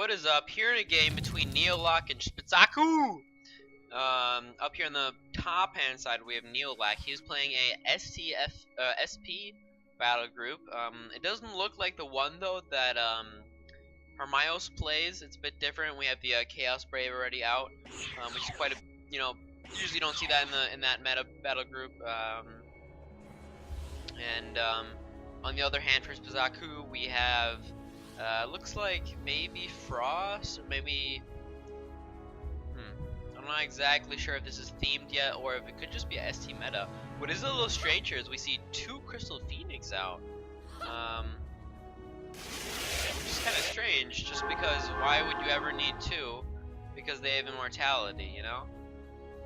what is up? Here in a game between Neolak and Spzaku. Up here on the top hand side we have Neolak. He's playing a SP battle group. It doesn't look like the one though that Hermios plays. It's a bit different. We have the Chaos Brave already out, which is quite a usually don't see that in that meta battle group. On the other hand, for Spzaku, we have looks like maybe Frost, or maybe I'm not exactly sure if this is themed yet, or if it could just be a ST meta. What is a little strange here is we see 2 Crystal Phoenix out, which is kind of strange, just because why would you ever need 2? Because they have immortality, you know?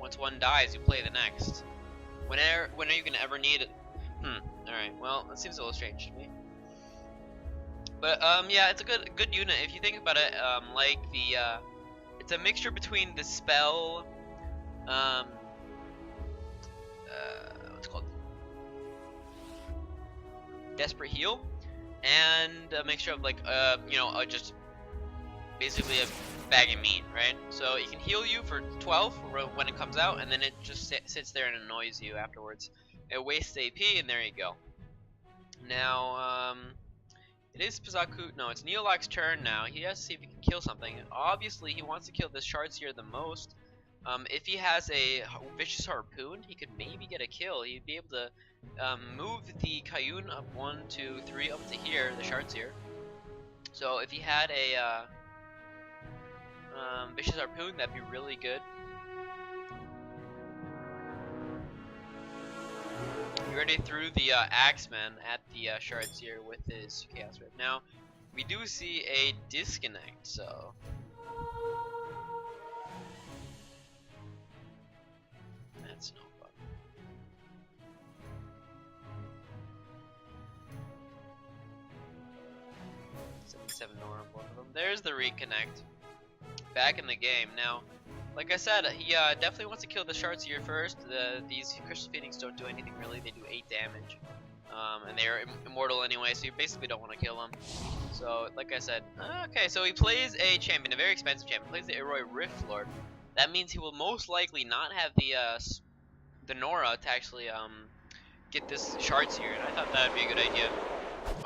Once one dies, you play the next. When are you gonna ever need it? Alright, well, that seems a little strange to me. But yeah, it's a good unit if you think about it. Like the it's a mixture between the spell, what's it called, Desperate Heal, and a mixture of like just basically a bag of meat, right? So it can heal you for 12 when it comes out, and then it just sits there and annoys you afterwards. It wastes AP, and there you go. Now, it is Spzaku. No, it's Neolak's turn now. He has to see if he can kill something. Obviously, he wants to kill this Shartsier the most. If he has a Vicious Harpoon, he could maybe get a kill. He'd be able to move the Kayun up 1, 2, 3 up to here, the Shartsier. So if he had a Vicious Harpoon, that'd be really good. He already threw the Axeman at the Shartsier with his Chaos Rip. Now, we do see a disconnect, so that's no fun. 77 Nora on both of them. There's the reconnect. Back in the game. Now, like I said, he definitely wants to kill the Shartsier first. These Crystal Phoenix don't do anything really. They do 8 damage. And they're immortal anyway, so you basically don't want to kill them. So, like I said, okay, so he plays a champion, a very expensive champion. He plays the Eroi Rift Lord. That means he will most likely not have the Nora to actually get this Shartsier, and I thought that would be a good idea.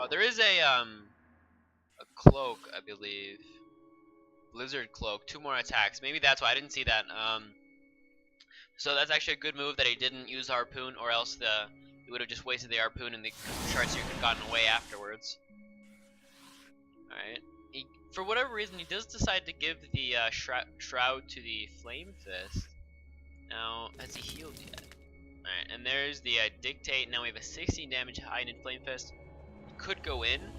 There is a cloak, I believe. Blizzard Cloak, 2 more attacks. Maybe that's why I didn't see that. So that's actually a good move that he didn't use Harpoon, or else he would have just wasted the Harpoon and the Shartsier could have gotten away afterwards. Alright. For whatever reason, he does decide to give the Shroud to the Flame Fist. Now, has he healed yet? Alright, and there's the Dictate. Now we have a 16 damage heightened Flame Fist. Could go in.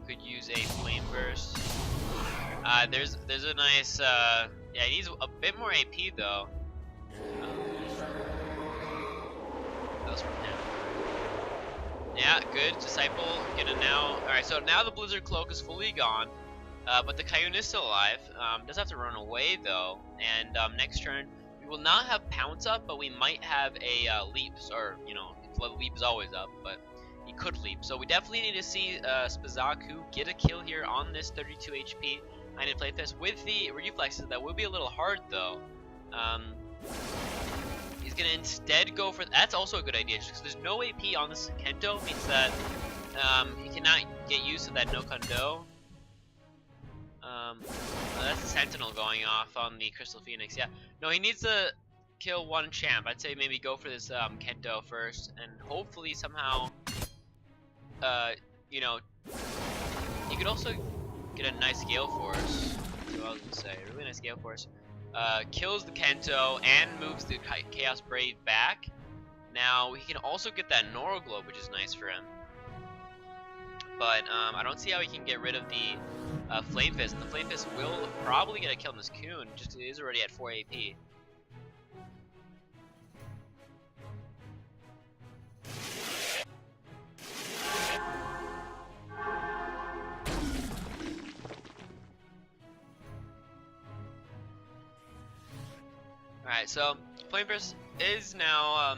Could use a Flame Burst. There's a nice yeah, he needs a bit more AP though. That was from him. Yeah, good. Disciple gonna now. Alright, so now the Blizzard Cloak is fully gone. But the Kayun is still alive. Does have to run away though. And next turn we will not have Pounce up, but we might have a Leaps, or Leap is always up, but he could leap. So we definitely need to see Spzaku get a kill here on this 32 HP. I need to play this with the reflexes. That would be a little hard though. He's gonna instead go for. That's also a good idea, just because there's no AP on this Kento means that he cannot get used to that no Kondo. That's the Sentinel going off on the Crystal Phoenix. Yeah, no, he needs to kill 1 champ. I'd say maybe go for this Kento first, and hopefully somehow. You could also get a nice Gale Force. That's what I was gonna say. Really nice Gale Force. Kills the Kento and moves the Chaos Brave back. Now he can also get that Noro Globe, which is nice for him. But I don't see how he can get rid of the Flame Fist. And the Flame Fist will probably get a kill on this Coon, just because he is already at 4 AP. Alright, so Flamethrower is now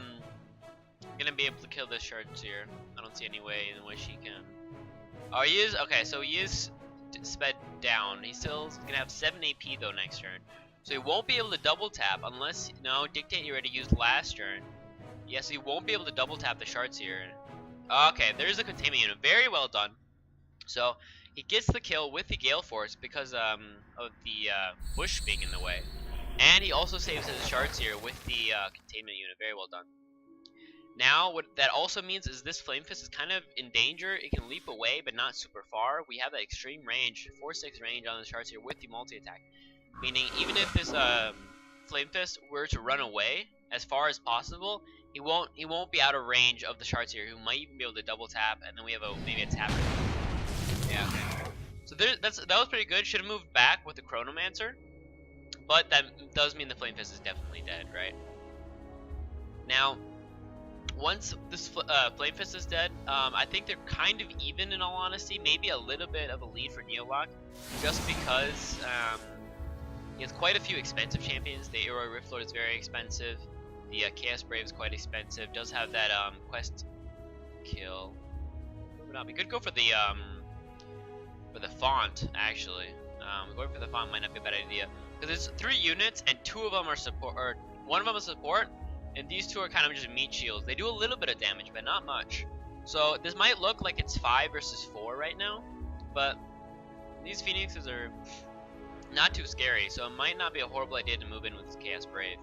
gonna be able to kill this shards here. I don't see any way in which he can. Oh, he is okay. So he is sped down. He's still gonna have 7 AP though next turn, so he won't be able to double tap unless dictate you already used last turn. Yes, he won't be able to double tap the shards here. Okay, there's a containment unit. Very well done. So he gets the kill with the Gale Force because of the bush being in the way. And he also saves his shards here with the containment unit. Very well done. Now, what that also means is this Flame Fist is kind of in danger. It can leap away, but not super far. We have that extreme range, 4-6 range on the shards here with the multi-attack. Meaning, even if this Flame Fist were to run away as far as possible, he won't be out of range of the shards here. He might even be able to double tap, and then we have maybe a tap. Yeah. Okay. So that was pretty good. Should have moved back with the Chronomancer, but that does mean the Flame Fist is definitely dead, right? Now, once this Flame Fist is dead, I think they're kind of even in all honesty. Maybe a little bit of a lead for Neolak, just because he has quite a few expensive champions. The Aero Riftlord is very expensive. The Chaos Brave is quite expensive. Does have that quest kill. Would not be good. Go for the font actually. Going for the font might not be a bad idea because it's 3 units and 2 of them are support, or 1 of them is support, and these 2 are kind of just meat shields. They do a little bit of damage, but not much. So this might look like it's 5 versus 4 right now, but these Phoenixes are not too scary, so it might not be a horrible idea to move in with this Chaos Brave,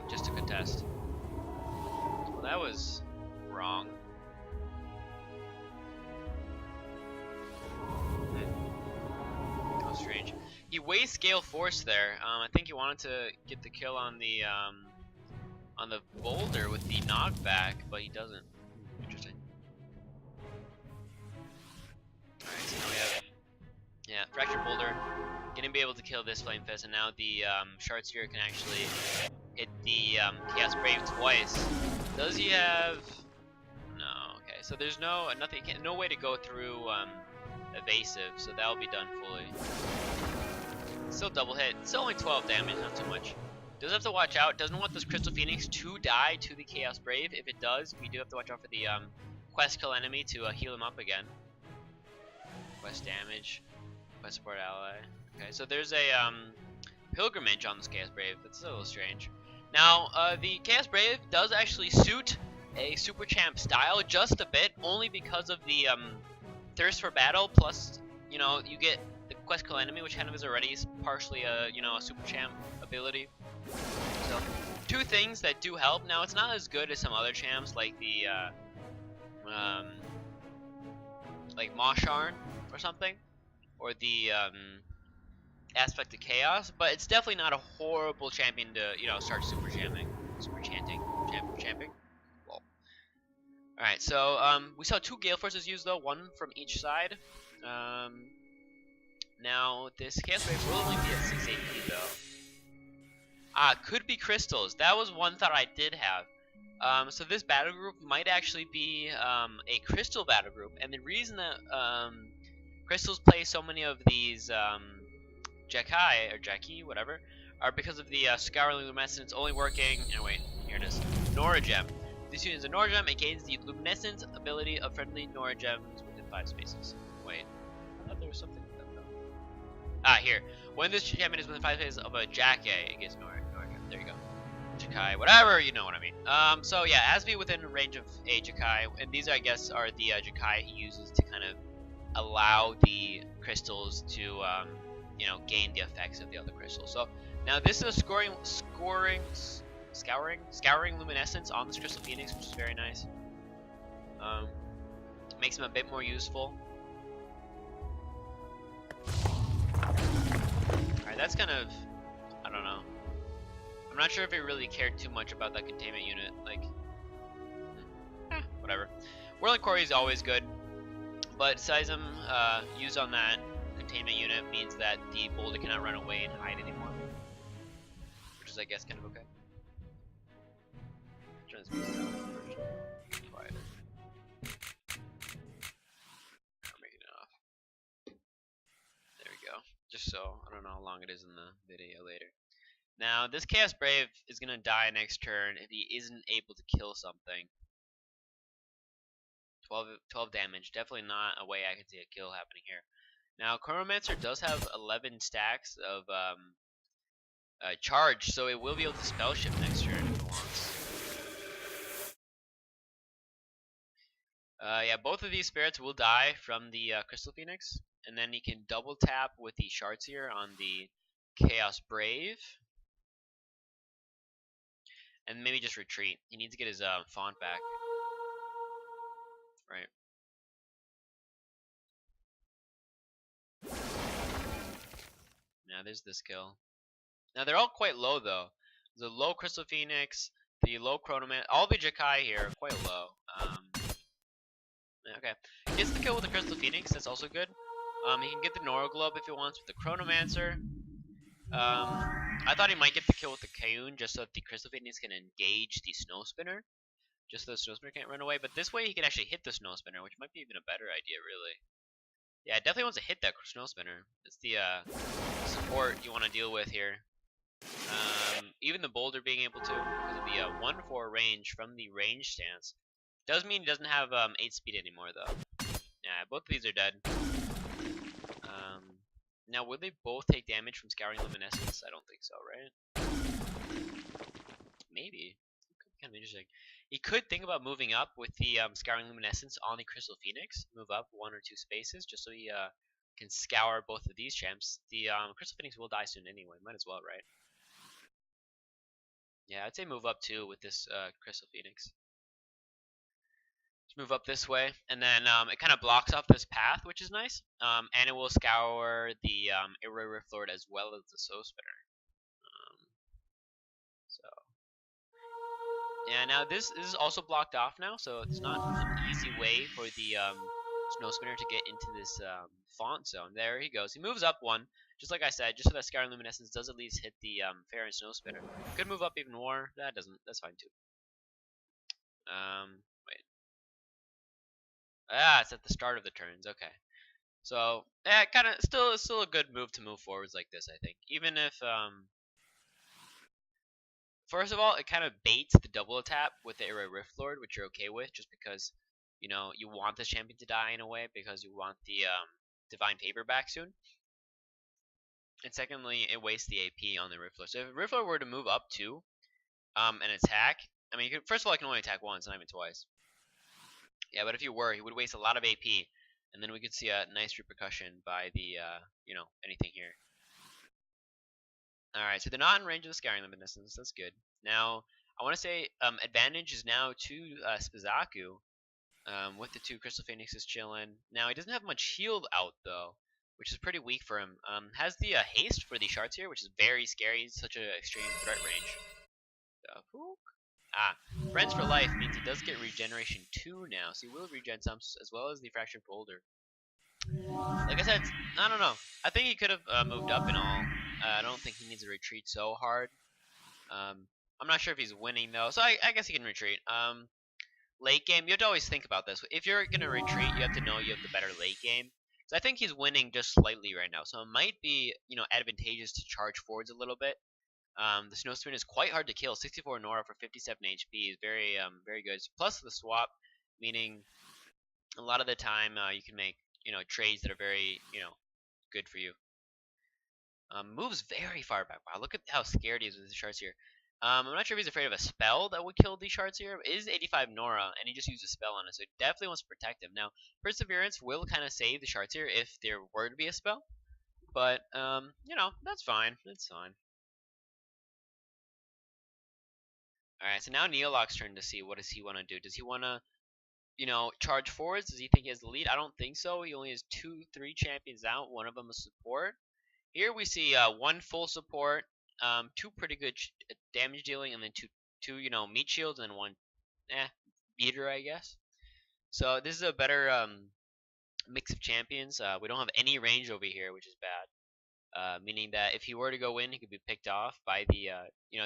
just to contest. Well, that was wrong. That was strange. He wastes Gale Force there. I think he wanted to get the kill on the boulder with the knockback, but he doesn't. Interesting. Alright, so now we have Fractured Boulder. Gonna be able to kill this Flame Fist, and now the Shards here can actually hit the Chaos Brave twice. Does he have? No. Okay, so there's no way to go through evasive, so that will be done fully. Still double hit. Still only 12 damage, not too much. Does have to watch out. Doesn't want this Crystal Phoenix to die to the Chaos Brave. If it does, we do have to watch out for the quest kill enemy to heal him up again. Quest damage. Quest support ally. Okay, so there's a pilgrimage on this Chaos Brave. That's a little strange. Now, the Chaos Brave does actually suit a Super Champ style just a bit, only because of the Thirst for Battle, plus, you get the quest kill enemy, which kind of is already partially a Super Champ ability. So, 2 things that do help. Now, it's not as good as some other champs like the like Mosharn or something, or the Aspect of Chaos, but it's definitely not a horrible champion to start super chanting. Well, all right. So we saw 2 Gale Forces used though, 1 from each side. Now this Chaos Brave will only be at 6 AP though. Could be crystals. That was one thought I did have. So this battle group might actually be a crystal battle group, and the reason that crystals play so many of these Jekai, or Jeki, whatever, are because of the Scouring Luminescence only working, and wait, here it is, Nora Gem. This unit is a Nora Gem, it gains the Luminescence ability of friendly Nora Gems within 5 spaces. Wait, I thought there was something with that though. Here. When this champion is within 5 spaces of a Jackie, it gets Nora Gem. There you go. Jekai, whatever, you know what I mean. So yeah, it has to be within range of a Jekai, and these, I guess, are the Jekai he uses to kind of allow the crystals to gain the effects of the other crystals. So now this is a scouring luminescence on this Crystal Phoenix, which is very nice. Makes him a bit more useful. Alright, that's kind of, I don't know. I'm not sure if he really cared too much about that containment unit. Like, whatever. Whirling Quarry is always good, but Seism used on that containment unit means that the boulder cannot run away and hide anymore, which is, I guess, kind of okay. Turn this music down first. Quieter. I'm making it off. There we go. Just so I don't know how long it is in the video later. Now, this Chaos Brave is going to die next turn if he isn't able to kill something. 12 damage. Definitely not a way I can see a kill happening here. Now, Chronomancer does have 11 stacks of charge, so it will be able to spell shift next turn if it wants. Yeah, both of these spirits will die from the Crystal Phoenix, and then he can double tap with the shards here on the Chaos Brave, and maybe just retreat. He needs to get his font back. Right. Now there's this kill. Now they're all quite low though. The low Crystal Phoenix, the low Chronoman, all the Jakai here are quite low. Okay, gets the kill with the Crystal Phoenix. That's also good. He can get the Nora Globe if he wants with the Chronomancer. I thought he might get the kill with the Kayun just so that the Crystal Phoenix can engage the Snow Spinner, just so the Snow Spinner can't run away. But this way he can actually hit the Snow Spinner, which might be even a better idea, really. Yeah, it definitely wants to hit that Snow Spinner. It's the support you want to deal with here. Even the Boulder being able to, because of the 1-4 range from the range stance. Does mean he doesn't have 8 speed anymore, though. Yeah, both of these are dead. Now, would they both take damage from Scouring Luminescence? I don't think so, right? Maybe. Kind of interesting. He could think about moving up with the Scouring Luminescence on the Crystal Phoenix. Move up 1 or 2 spaces just so he can scour both of these champs. The Crystal Phoenix will die soon anyway. Might as well, right? Yeah, I'd say move up 2 with this Crystal Phoenix. Move up this way, and then it kind of blocks off this path, which is nice. And it will scour the Array Rift Lord as well as the Soul Spinner. So yeah, now this is also blocked off now, so it's not an easy way for the Snow Spinner to get into this font zone. There he goes. He moves up 1, just like I said, just so that Scouring Luminescence does at least hit the Fair and Snow Spinner. Could move up even more. That doesn't. That's fine too. Wait. Ah, it's at the start of the turns. Okay. So, yeah, kind of still a good move to move forwards like this, I think. Even if first of all, it kind of baits the double tap with the Array Rift Lord, which you're okay with, just because you know you want this champion to die in a way because you want the Divine Favor back soon. And secondly, it wastes the AP on the Rift Lord. So if Rift Lord were to move up 2 and attack, I mean, first of all, I can only attack once, not even twice. Yeah, but if you were, he would waste a lot of AP, and then we could see a nice repercussion by the, you know, anything here. Alright, so they're not in range of the Scouring Luminescence. That's good. Now, I want to say advantage is now to Spzaku with the 2 Crystal Phoenixes chilling. Now, he doesn't have much healed out, though, which is pretty weak for him. Has the haste for the shards here, which is very scary. It's such an extreme threat range. Friends for Life means he does get regeneration 2 now, so he will regen some as well as the Fractured Boulder. Like I said, I don't know. I think he could have moved up and all. I don't think he needs to retreat so hard. I'm not sure if he's winning though, so I guess he can retreat. Late game, you have to always think about this. If you're gonna retreat, you have to know you have the better late game. So I think he's winning just slightly right now, so it might be advantageous to charge forwards a little bit. The Snow Spinner is quite hard to kill. 64 Nora for 57 HP is very good. Plus the swap, meaning a lot of the time you can make trades that are very good for you. Moves very far back. Wow, look at how scared he is with the shards here. I'm not sure if he's afraid of a spell that would kill these shards here. It is 85 Nora, and he just used a spell on it, so he definitely wants to protect him. Now, Perseverance will kind of save the shards here if there were to be a spell, but that's fine. That's fine. Alright, so now Neolak's turn to see what does he want to do. Does he want to, charge forwards? Does he think he has the lead? I don't think so. He only has 3 champions out. One of them is support. Here we see 1 full support, 2 pretty good damage dealing, and then two meat shields, and 1 beater, I guess. So this is a better mix of champions. We don't have any range over here, which is bad. Meaning that if he were to go in, he could be picked off by the,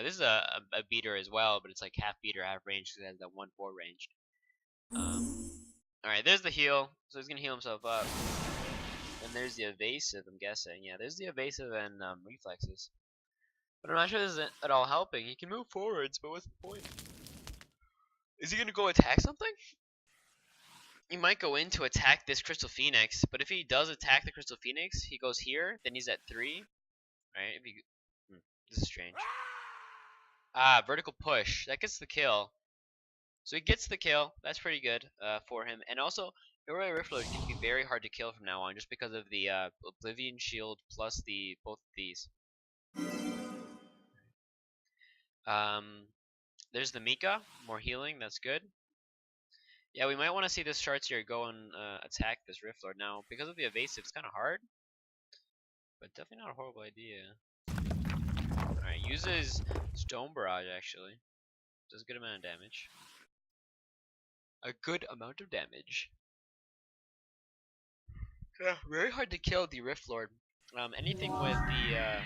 this is a beater as well, but it's like half beater, half range, because it has that 1-4 range. Alright, there's the heal, so he's going to heal himself up. And there's the evasive, I'm guessing. Yeah, there's the evasive and reflexes. But I'm not sure this is at all helping. He can move forwards, but what's the point? Is he gonna go attack something? He might go in to attack this Crystal Phoenix, but if he does attack the Crystal Phoenix, he goes here, then he's at 3. Right? If he, this is strange. Ah, vertical push. That gets the kill. So he gets the kill. That's pretty good for him. And also, Aurora Riftlord can be very hard to kill from now on, just because of the Oblivion Shield plus the both of these. There's the Mika, more healing. That's good. Yeah, we might want to see this Shartsier go and attack this Riftlord now. Because of the evasive, it's kind of hard, but definitely not a horrible idea. Alright, uses Stone Barrage actually. Does a good amount of damage. A good amount of damage. Yeah, very hard to kill the Riftlord. Anything with the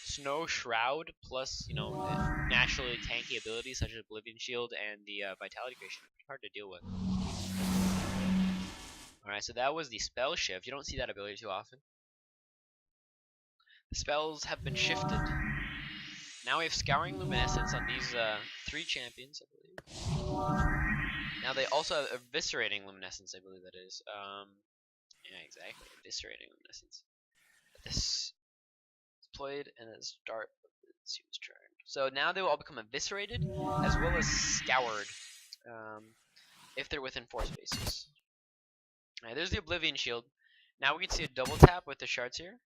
Snow Shroud plus, you know, naturally tanky abilities such as Oblivion Shield and the Vitality Creation, hard to deal with. Alright, so that was the Spell Shift. You don't see that ability too often. The spells have been shifted. Now we have Scouring Luminescence on these 3 champions, I believe. Now they also have Eviscerating Luminescence, I believe that is. Yeah, exactly. Eviscerating Luminescence. This is played and then start of the student's turn. So now they will all become eviscerated as well as scoured if they're within 4 spaces. Alright, there's the Oblivion Shield. Now we can see a double tap with the shards here.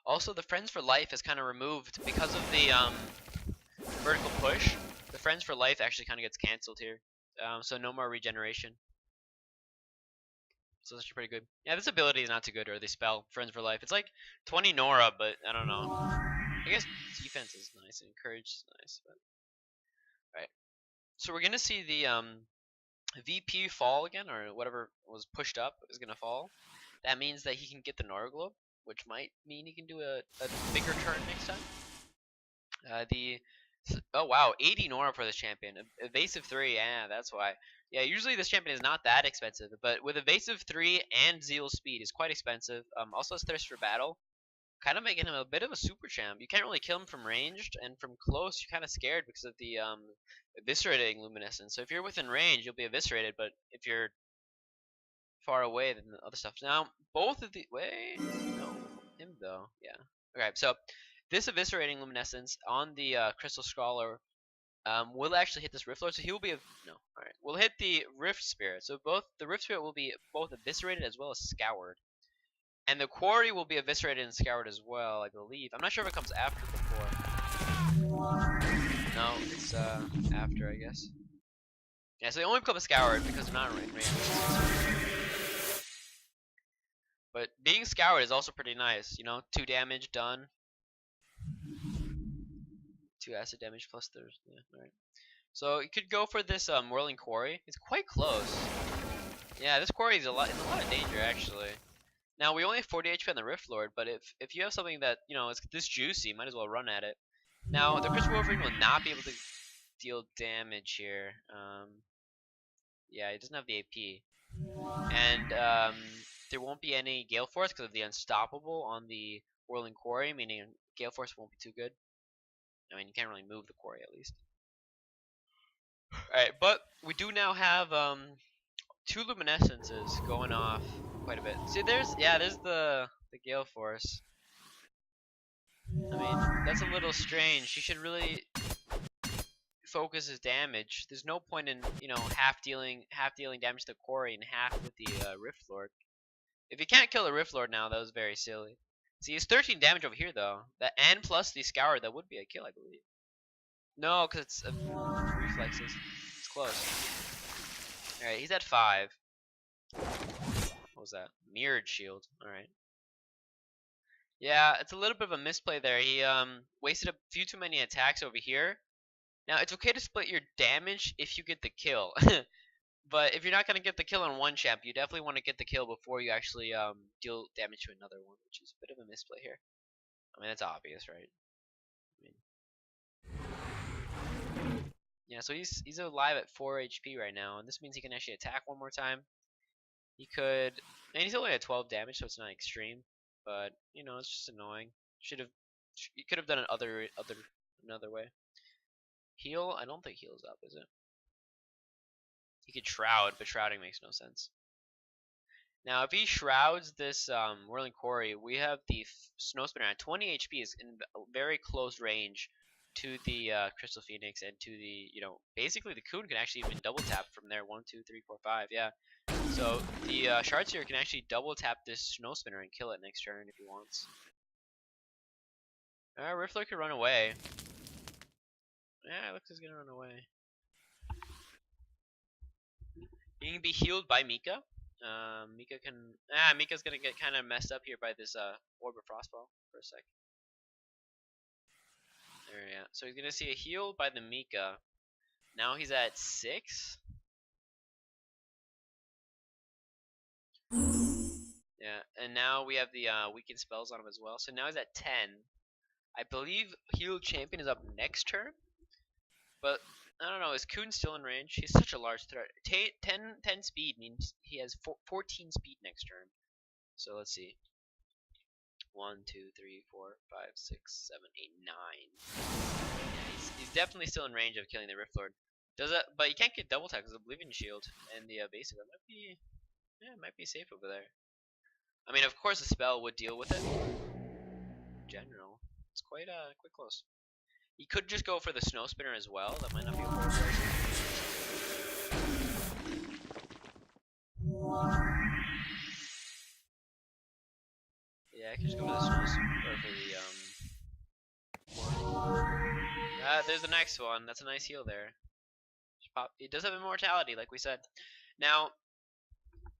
Also, the Friends for Life is kind of removed because of the vertical push. The Friends for Life actually kind of gets cancelled here. So no more regeneration. So that's pretty good. Yeah, this ability is not too good, or the spell, Friends for Life. It's like 20 Nora, but I don't know. I guess defense is nice, and encourage is nice, but... Right. So we're gonna see the VP fall again, or whatever was pushed up is gonna fall. That means that he can get the Nora Globe, which might mean he can do a bigger turn next time. Oh wow, 80 Nora for this champion. Evasive 3, yeah, that's why. Yeah, usually this champion is not that expensive, but with Evasive 3 and Zeal Speed is quite expensive. Also has Thirst for Battle, kind of making him a bit of a super champ. You can't really kill him from ranged, and from close you're kind of scared because of the Eviscerating Luminescence. So if you're within range, you'll be eviscerated, but if you're far away, then the other stuff. Now, both of the... Wait, no, him though, yeah. Okay, so this Eviscerating Luminescence on the Crystal Scholar will actually hit this Rift Lord, so he will be alright. We'll hit the Rift Spirit. So both the Rift Spirit will be both eviscerated as well as scoured. And the Quarry will be eviscerated and scoured as well, I believe. I'm not sure if it comes after or before. No, it's after, I guess. Yeah, so they only become scoured because they're not range. But being scoured is also pretty nice, you know, 2 damage done. 2 acid damage plus there's alright. So you could go for this Whirling Quarry. It's quite close. Yeah, this Quarry is in a lot of danger actually. Now we only have 40 HP on the Rift Lord, but if you have something that is this juicy, might as well run at it. Now the Crystal Wolverine will not be able to deal damage here. Yeah, it doesn't have the AP, and there won't be any Gale Force because of the Unstoppable on the Whirling Quarry, meaning Gale Force won't be too good. I mean, you can't really move the Quarry at least. Alright, but we do now have 2 Luminescences going off quite a bit. See, there's the Gale Force. I mean, that's a little strange. He should really focus his damage. There's no point in, half dealing damage to the Quarry and half with the Rift Lord. If you can't kill the Rift Lord now, that was very silly. See, he's 13 damage over here though. That and plus the Scour, that would be a kill, I believe. No, because it's reflexes. It's close. Alright, he's at 5. What was that? Mirrored Shield. Alright. Yeah, it's a little bit of a misplay there. He wasted a few too many attacks over here. Now, it's okay to split your damage if you get the kill. But if you're not going to get the kill on one champ, you definitely want to get the kill before you actually deal damage to another one, which is a bit of a misplay here. I mean, that's obvious, right? Yeah, so he's alive at 4 HP right now, and this means he can actually attack one more time. He could, and he's only at 12 damage, so it's not extreme. but you know, it's just annoying. You could have done it another way. Heal? I don't think heal's up, is it? He could shroud, but shrouding makes no sense. Now, if he shrouds this Whirling Quarry, we have the Snow Spinner at 20 HP is in very close range to the Crystal Phoenix and to the, you know, basically the Coon can actually even double tap from there. 1, 2, 3, 4, 5, yeah. So the Shardspear can actually double tap this Snow Spinner and kill it next turn if he wants. Riftler can run away. Yeah, it looks like he's gonna run away. He can be healed by Mika. Mika's gonna get kind of messed up here by this Orb of Frostball for a sec. There, yeah. So he's gonna see a heal by the Mika. Now he's at 6. Yeah, and now we have the weakened spells on him as well. So now he's at 10. I believe Heal Champion is up next turn, but I don't know. Is Coon still in range? He's such a large threat. 10 speed means he has 14 speed next turn. So let's see. 1, 2, 3, 4, 5, 6, 7, 8, 9. Yeah, he's definitely still in range of killing the Rift Lord. But he can't get double tap because of Oblivion Shield and the basic. It might be safe over there. I mean, of course, the spell would deal with it. In general, it's quite close. He could just go for the Snow Spinner as well. That might not be a horrible idea. Yeah, I could just go for the Snow Spinner or for the there's the next one. That's a nice heal there. It does have immortality, like we said. Now,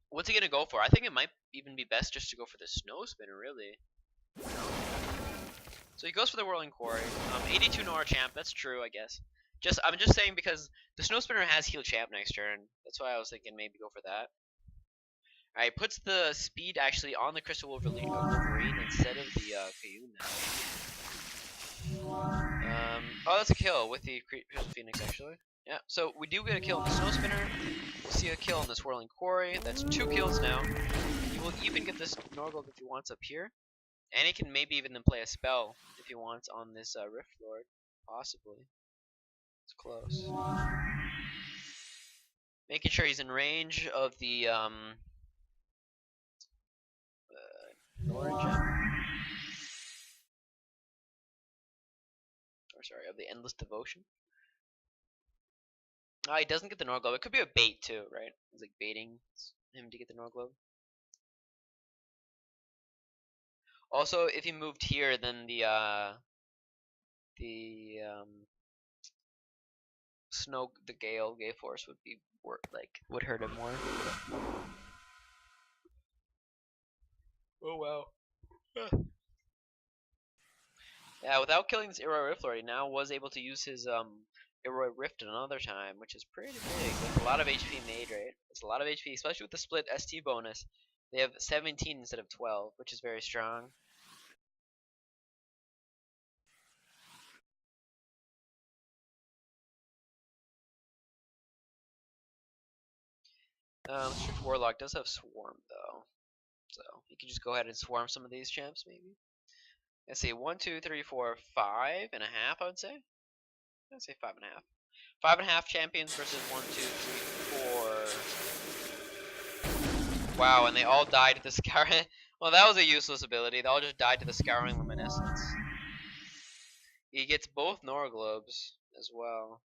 what's he gonna go for? I think it might even be best just to go for the Snow Spinner, really. So he goes for the Whirling Quarry. 82 Nora Champ, that's true, I guess. I'm just saying because the Snow Spinner has Heal Champ next turn. That's why I was thinking maybe go for that. Alright, puts the speed actually on the Crystal Wolverine instead of the Kayun now. Oh, that's a kill with the Crystal Phoenix actually. Yeah, so we do get a kill on the Snow Spinner. We'll see a kill on this Whirling Quarry. That's 2 kills now. He will even get this Norgold if he wants up here. And he can maybe even then play a spell if he wants on this Rift Lord. Possibly. It's close. Making sure he's in range of the Nora gem. Or sorry, of the Endless Devotion. Oh, he doesn't get the Norglobe. It could be a bait too, right? It's like baiting him to get the Norglobe. Also, if he moved here, then the Gale Force would be would hurt him more. Oh wow. Yeah, without killing this Iroi Rift Lord, he now was able to use his Iroi Rift another time, which is pretty big. That's a lot of HP made, right? It's a lot of HP, especially with the split ST bonus. They have 17 instead of 12, which is very strong. Strict Warlock does have Swarm though, so you can just go ahead and swarm some of these champs maybe. Let's see, 1, 2, 3, 4, 5 and a half. I would say. I'd say 5 and a half. 5 and a half champions versus 1, 2, 3, 4. Wow, and they all died to the Scouring. Well, that was a useless ability. They all just died to the Scouring Luminescence. He gets both Nora Globes as well.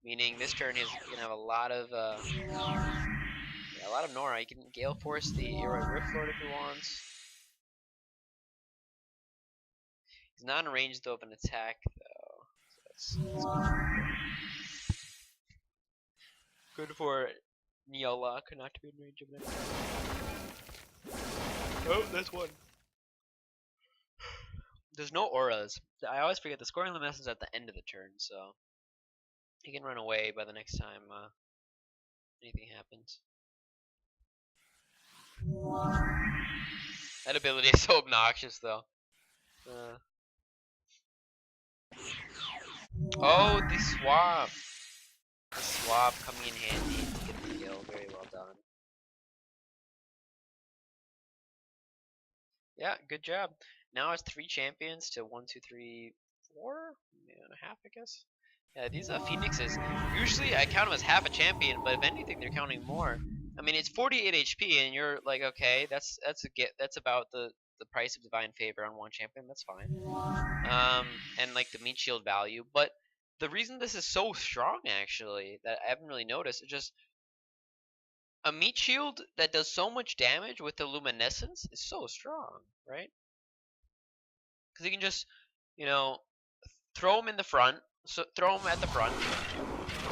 Meaning this turn he's gonna have a lot of Nora. He can Gale Force the Iroi Rift Lord if he wants. He's not in range though of an attack though. So that's good for Neolak not to be in range of an attack. Oh, that's one. There's no auras. I always forget the scoring limit is at the end of the turn, so he can run away by the next time anything happens. That ability is so obnoxious, though. Oh, the swap. The swap coming in handy to get the kill. Very well done. Yeah, good job. Now it's 3 champions to 1, 2, 3, 4 and a half, I guess. Yeah, these phoenixes. Usually I count them as half a champion, but if anything, they're counting more. I mean, it's 48 HP, and you're like, okay, that's about the price of divine favor on one champion. That's fine. And like the meat shield value, but the reason this is so strong actually that I haven't really noticed is just a meat shield that does so much damage with the luminescence is so strong, right? Because you can just, you know, throw them in the front, so throw them at the front.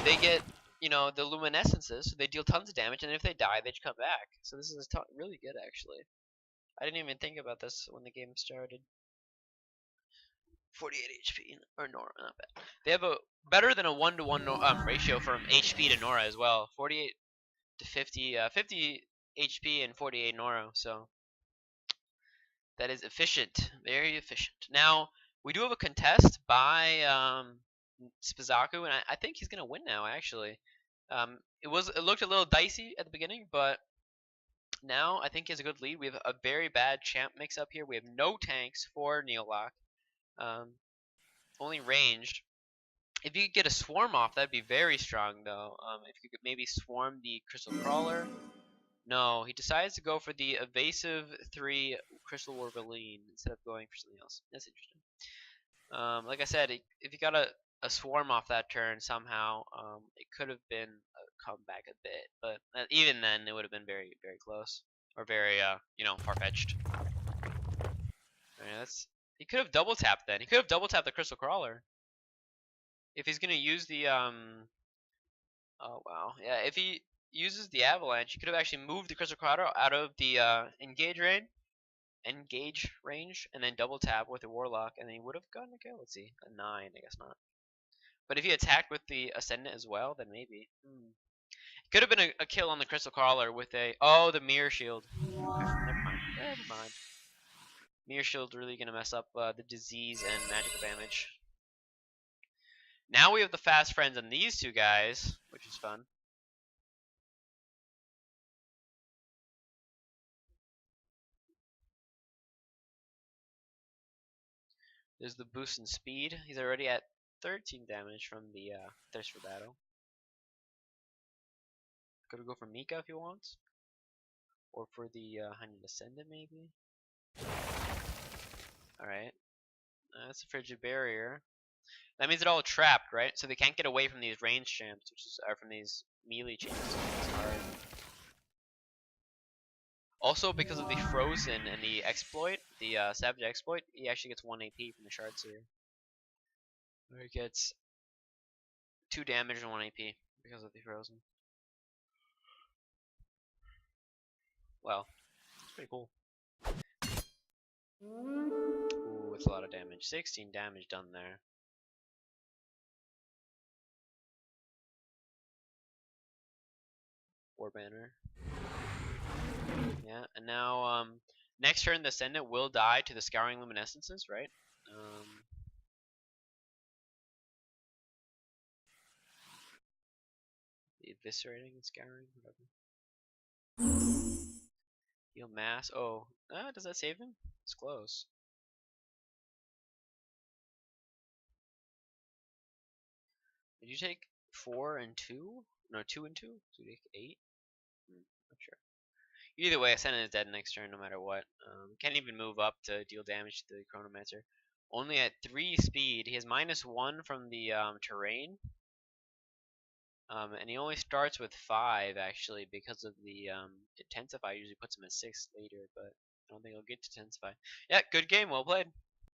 They get, the luminescences, so they deal tons of damage, and if they die, they just come back. So this is really good actually. I didn't even think about this when the game started. 48 HP or Nora, not bad. They have a better than a 1-to-1 ratio from HP to Nora as well. 48 to 50, 50 HP and 48 Nora. So that is efficient, very efficient. Now we do have a contest by Spzaku, and I think he's gonna win now. Actually, it looked a little dicey at the beginning, but now I think he has a good lead. We have a very bad champ mix up here. We have no tanks for Neolak. Only ranged. If you could get a swarm off, that'd be very strong, though. If you could maybe swarm the crystal crawler. No, he decides to go for the evasive 3 crystal warbaline instead of going for something else. That's interesting. Like I said, if you got a swarm off that turn somehow, it could have been a comeback a bit, but even then, it would have been very, very close or very, far-fetched. Alright, he could have double tapped then. He could have double tapped the crystal crawler. If he's gonna use the oh wow, yeah, if he uses the avalanche, he could have actually moved the crystal crawler out of the engage range, and then double tap with the warlock, and then he would have gotten a kill. Let's see, a 9, I guess not. But if he attacked with the ascendant as well, then maybe. Could have been a kill on the crystal crawler with the mirror shield. Okay, never mind. Mirror shield really gonna mess up the disease and magical damage. Now we have the fast friends and these 2 guys, which is fun. There's the boost in speed. He's already at 13 damage from the Thirst for Battle. Could go for Mika if he wants. Or for the Honey Descendant maybe. Alright. That's a Frigid Barrier. That means they're all trapped, right? So they can't get away from these range champs, which are from these melee champs. It's hard. Also, because of the Frozen and the exploit, the Savage exploit, he actually gets 1 AP from the shards here. Where he gets 2 damage and 1 AP because of the Frozen. Well, it's pretty cool. Ooh, it's a lot of damage. 16 damage done there. War Banner. Yeah, and now next turn the Ascendant will die to the Scouring Luminescences, right? The Eviscerating and Scouring, whatever. Heal Mass. Oh, does that save him? It's close. Did you take 4 and 2? No, 2 and 2? So you take 8? Not sure. Either way, Ascendant is dead next turn no matter what. Can't even move up to deal damage to the Chronomancer. Only at 3 speed. He has -1 from the terrain. And he only starts with 5 actually because of the Intensify usually puts him at 6 later, but I don't think he'll get to Intensify. Yeah, good game, well played.